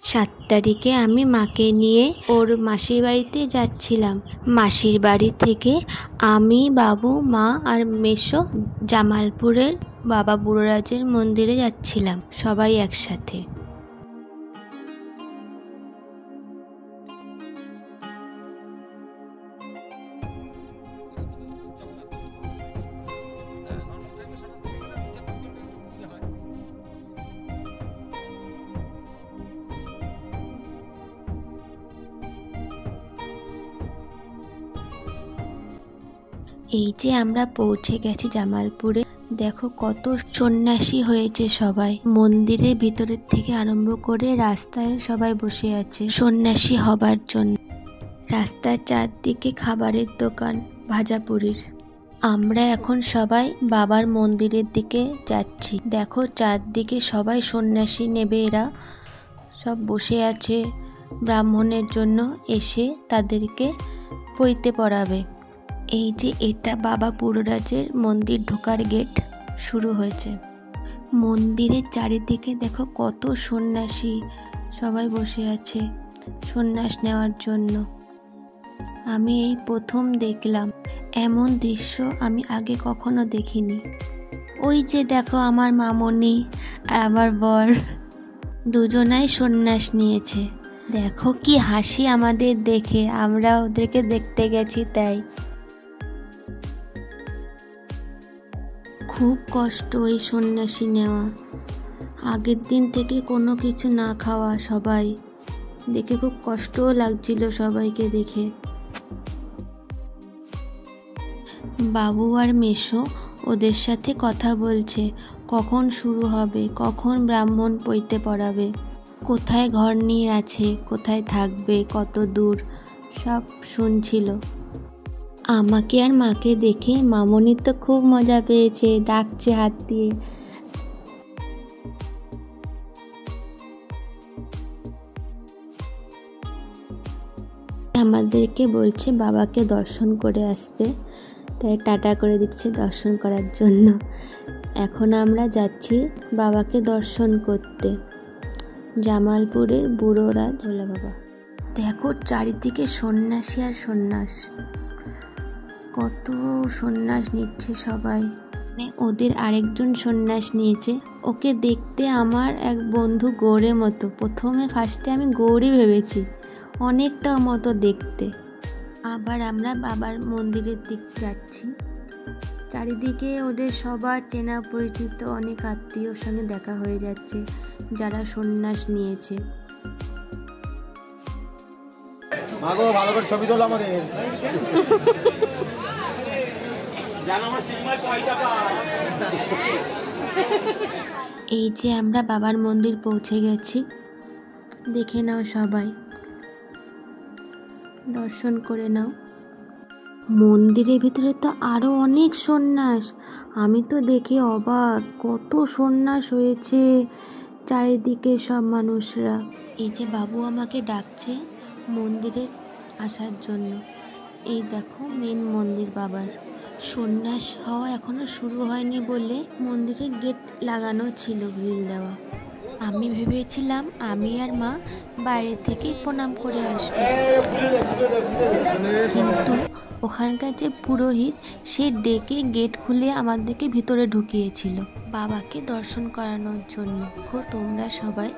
7 তারিখে আমি মাকে নিয়ে ওর মাসির বাড়িতে যাচ্ছিলাম। মাসির বাড়ি থেকে আমি, বাবু, মা আর মেসো জামালপুরের বাবা বুড়োরাজের মন্দিরে যাচ্ছিলাম, সবাই একসাথে। এই যে আমরা পৌঁছে গেছি জামালপুরে। দেখো কত সন্ন্যাসী হয়েছে সবাই। মন্দিরের ভিতরের থেকে আরম্ভ করে রাস্তায় সবাই বসে আছে সন্ন্যাসী হবার জন্য। রাস্তার চারদিকে খাবারের দোকান, ভাজাপুরির। আমরা এখন সবাই বাবার মন্দিরের দিকে যাচ্ছি। দেখো চারদিকে সবাই সন্ন্যাসী নেবে, এরা সব বসে আছে ব্রাহ্মণের জন্য এসে তাদেরকে পৈতে পড়াবে। এই যে এটা বাবা বুড়োরাজের মন্দির ঢোকার গেট শুরু হয়েছে। মন্দিরের চারিদিকে দেখো কত সন্ন্যাসী সবাই বসে আছে সন্ন্যাস নেওয়ার জন্য। আমি এই প্রথম দেখলাম, এমন দৃশ্য আমি আগে কখনো দেখিনি। ওই যে দেখো আমার মামনি আর আমার বর, দুজনাই সন্ন্যাস নিয়েছে। দেখো কি হাসি আমাদের দেখে, আমরা ওদেরকে দেখতে গেছি তাই। খুব কষ্ট এই সন্ন্যাসী নেওয়া, আগের দিন থেকে কোনো কিছু না খাওয়া। সবাই দেখে খুব কষ্টও লাগছিল সবাইকে দেখে। বাবু আর মেসো ওদের সাথে কথা বলছে, কখন শুরু হবে, কখন ব্রাহ্মণ পৈতে পড়াবে, কোথায় ঘর নিয়ে আছে, কোথায় থাকবে, কত দূর, সব শুনছিল। আমাকে আর মাকে দেখে মামনি তো খুব মজা পেয়েছে, ডাকছে হাত দিয়ে। আমাদেরকে বলছে বাবাকে দর্শন করে আসতে, তাই টাটা করে দিচ্ছে দর্শন করার জন্য। এখন আমরা যাচ্ছি বাবাকে দর্শন করতে, জামালপুরের বুড়োরাজ ভোলা বাবা। দেখো চারিদিকে সন্ন্যাসী আর সন্ন্যাস, কত সন্ন্যাস নিচ্ছে সবাই। ওদের আরেকজন সন্ন্যাস নিয়েছে, ওকে দেখতে আমার এক বন্ধু গৌরের মতো। ফার্স্টে আমি গৌরী ভেবেছি, অনেকটা মতো দেখতে। আবার আমরা বাবার মন্দিরের দিক যাচ্ছি। চারিদিকে ওদের সবার চেনা পরিচিত অনেক আত্মীয়র সঙ্গে দেখা হয়ে যাচ্ছে যারা সন্ন্যাস নিয়েছে। মাগো ভালো করে ছবি তোলো আমাদের। এই যে আমরা বাবার মন্দির পৌঁছে গেছি, দেখে নাও সবাই, দর্শন করে নাও। মন্দিরের ভিতরে তো আরো অনেক সন্ন্যাস, আমি তো দেখে অবাক, কত সন্ন্যাস হয়েছে চারিদিকে সব মানুষরা। এই যে বাবু আমাকে ডাকছে মন্দিরে আসার জন্য। এই দেখো মেন মন্দির বাবার। সন্ন্যাস হওয়া এখনো শুরু হয়নি বলে মন্দিরে গেট লাগানো ছিল, গ্রিল দেওয়া। আমি ভেবেছিলাম আমি আর মা বাইরে থেকে প্রণাম করে আসবো, কিন্তু ওখানকার যে পুরোহিত সে ডেকে গেট খুলে আমাদেরকে ভিতরে ঢুকিয়েছিল বাবাকে দর্শন করানোর জন্য। তোমরা সবাই,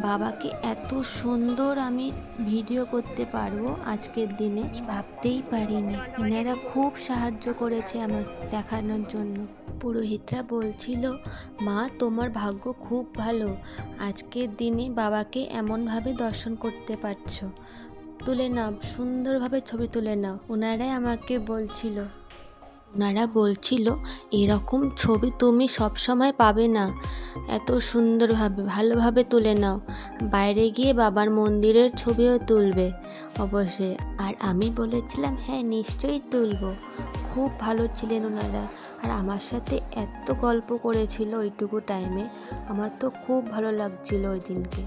বাবাকে এত সুন্দর আমি ভিডিও করতে পারবো আজকের দিনে আমি ভাবতেই পারিনি। এনারা খুব সাহায্য করেছে আমাকে দেখানোর জন্য। পুরোহিতরা বলছিল, মা তোমার ভাগ্য খুব ভালো, আজকের দিনে বাবাকে এমনভাবে দর্শন করতে পারছো, তুলে নাও, সুন্দরভাবে ছবি তুলে নাও। ওনারাই আমাকে বলছিল, ওনারা বলছিল এরকম ছবি তুমি সবসময় পাবে না, এত সুন্দরভাবে ভালোভাবে তুলে নাও, বাইরে গিয়ে বাবার মন্দিরের ছবিও তুলবে অবশ্যই। আর আমি বলেছিলাম হ্যাঁ নিশ্চয়ই তুলবো। খুব ভালো ছিলেন ওনারা, আর আমার সাথে এত গল্প করেছিল ওইটুকু টাইমে, আমার তো খুব ভালো লাগছিল ওই দিনকে।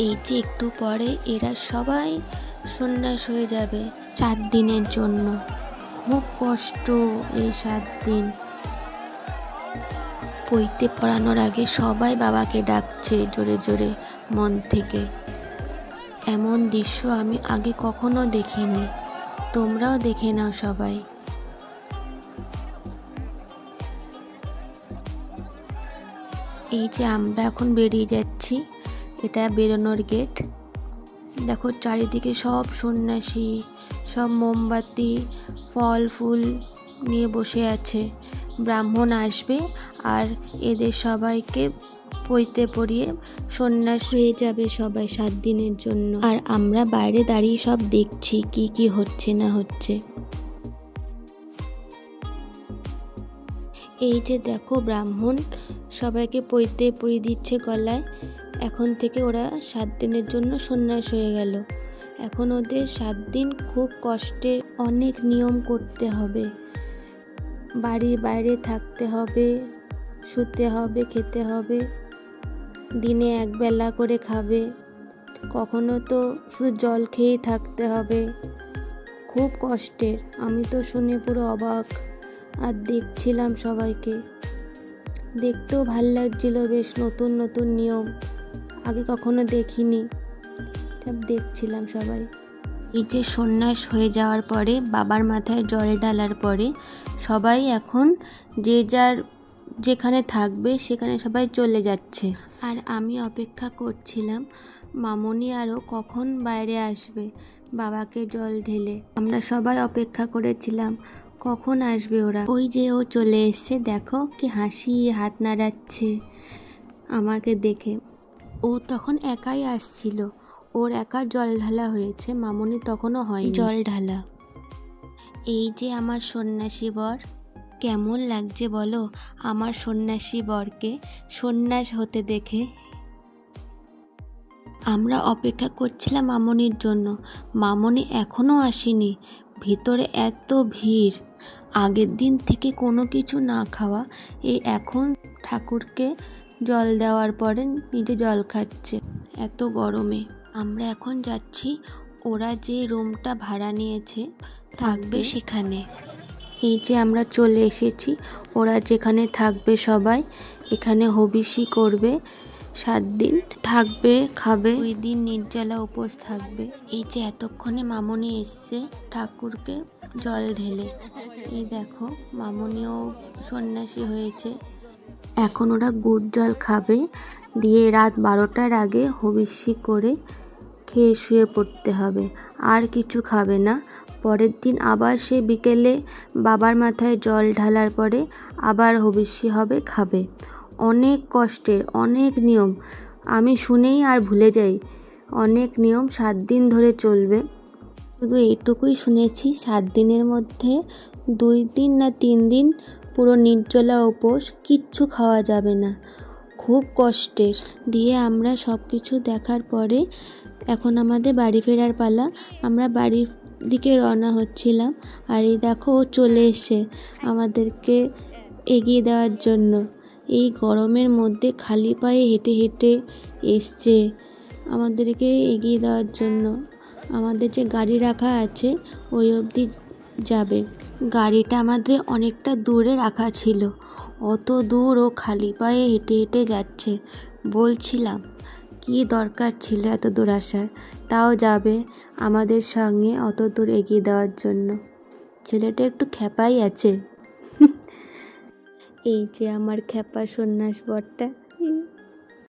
এই যে একটু পরে এরা সবাই সন্ন্যাস হয়ে যাবে 7 দিনের জন্য। খুব কষ্ট এই 7 দিন, পইতে পড়ানোর আগে সবাই বাবাকে ডাকছে জোরে জোরে মন থেকে। এমন দৃশ্য আমি আগে কখনো দেখিনি, তোমরাও দেখে নাও সবাই। এই যে আমরা এখন বেরিয়ে যাচ্ছি, এটা বেরোনোর গেট। দেখো চারিদিকে সব সন্ন্যাসী, সব মোমবাতি ফল ফুল নিয়ে বসে আছে। ব্রাহ্মণ আসবে আর এদের সবাইকে পইতে পড়িয়ে সন্ন্যাস হয়ে যাবে সবাই 7 দিনের জন্য। আর আমরা বাইরে দাঁড়িয়ে সব দেখছি কি কি হচ্ছে না হচ্ছে। এই যে দেখো ব্রাহ্মণ সবাইকে পইতে পরিয়ে দিচ্ছে গলায়। এখন থেকে ওরা 7 দিনের জন্য সন্ন্যাস হয়ে গেল। এখন ওদের 7 দিন খুব কষ্টে অনেক নিয়ম করতে হবে। বাড়ির বাইরে থাকতে হবে, শুতে হবে, খেতে হবে, দিনে একবেলা করে খাবে, কখনো তো শুধু জল খেয়েই থাকতে হবে। খুব কষ্টের। আমি তো শুনে পুরো অবাক আর দেখছিলাম সবাইকে। দেখতেও ভাল লাগছিল, বেশ নতুন নতুন নিয়ম, আগে কখনো দেখিনি, সব দেখছিলাম সবাই। এই যে সন্ন্যাস হয়ে যাওয়ার পরে বাবার মাথায় জল ঢালার পরে সবাই এখন যে যার যেখানে থাকবে সেখানে সবাই চলে যাচ্ছে। আর আমি অপেক্ষা করছিলাম মামনি আরও কখন বাইরে আসবে বাবাকে জল ঢেলে। আমরা সবাই অপেক্ষা করেছিলাম কখন আসবে ওরা। ওই যে ও চলে এসছে, দেখো কি হাসি, হাত নাড়াচ্ছে আমাকে দেখে। ও তখন একাই আসছিল, ওর একা জল ঢালা হয়েছে, মামনি তখনও হয় জল ঢালা। এই যে আমার সন্ন্যাসী বর, কেমন লাগছে বলো আমার সন্ন্যাসী বরকে সন্ন্যাস হতে দেখে। আমরা অপেক্ষা করছিলাম মামনির জন্য, মামনি এখনও আসেনি। ভিতরে এত ভিড়, আগের দিন থেকে কোনো কিছু না খাওয়া, এই এখন ঠাকুরকে জল দেওয়ার পরে নিজে জল খাচ্ছে এত গরমে। আমরা এখন যাচ্ছি ওরা যে রুমটা ভাড়া নিয়েছে থাকবে সেখানে। এই যে আমরা চলে এসেছি, ওরা যেখানে থাকবে সবাই, এখানে হবিষি করবে, 7 দিন থাকবে, খাবে, 2 দিন নির্জলা উপোস থাকবে। এই যে এতক্ষণে মামনি এসছে ঠাকুরকে জল ঢেলে। এই দেখো মামনিও সন্ন্যাসী হয়েছে। এখন ওরা গুড় জল খাবে, দিয়ে রাত 12টার আগে হবিষি করে খেয়ে শুয়ে পড়তে হবে, আর কিছু খাবে না। পরের দিন আবার সে বিকেলে বাবার মাথায় জল ঢালার পরে আবার হবিষি হবে, খাবে। অনেক কষ্টের, অনেক নিয়ম, আমি শুনেই আর ভুলে যাই। অনেক নিয়ম, 7 দিন ধরে চলবে। শুধু এইটুকুই শুনেছি 7 দিনের মধ্যে 2 দিন না 3 দিন পুরো নির্জলা উপোস, কিচ্ছু খাওয়া যাবে না, খুব কষ্টের। দিয়ে আমরা সব কিছু দেখার পরে এখন আমাদের বাড়ি ফেরার পালা। আমরা বাড়ির দিকে রওনা হচ্ছিলাম, আর এই দেখো ও চলে এসে আমাদেরকে এগিয়ে দেওয়ার জন্য। এই গরমের মধ্যে খালি পায়ে হেঁটে হেঁটে এসছে আমাদেরকে এগিয়ে দেওয়ার জন্য। আমাদের যে গাড়ি রাখা আছে ওই অবধি যাবে। গাড়িটা আমাদের অনেকটা দূরে রাখা ছিল, অত দূর ও খালি পায়ে হেঁটে হেঁটে যাচ্ছে। বলছিলাম কি দরকার ছিল এত দূর আসার, তাও যাবে আমাদের সঙ্গে অত দূর এগিয়ে দেওয়ার জন্য। ছেলেটা একটু খ্যাপাই আছে। এই যে আমার খ্যাপা সন্ন্যাস বরটা।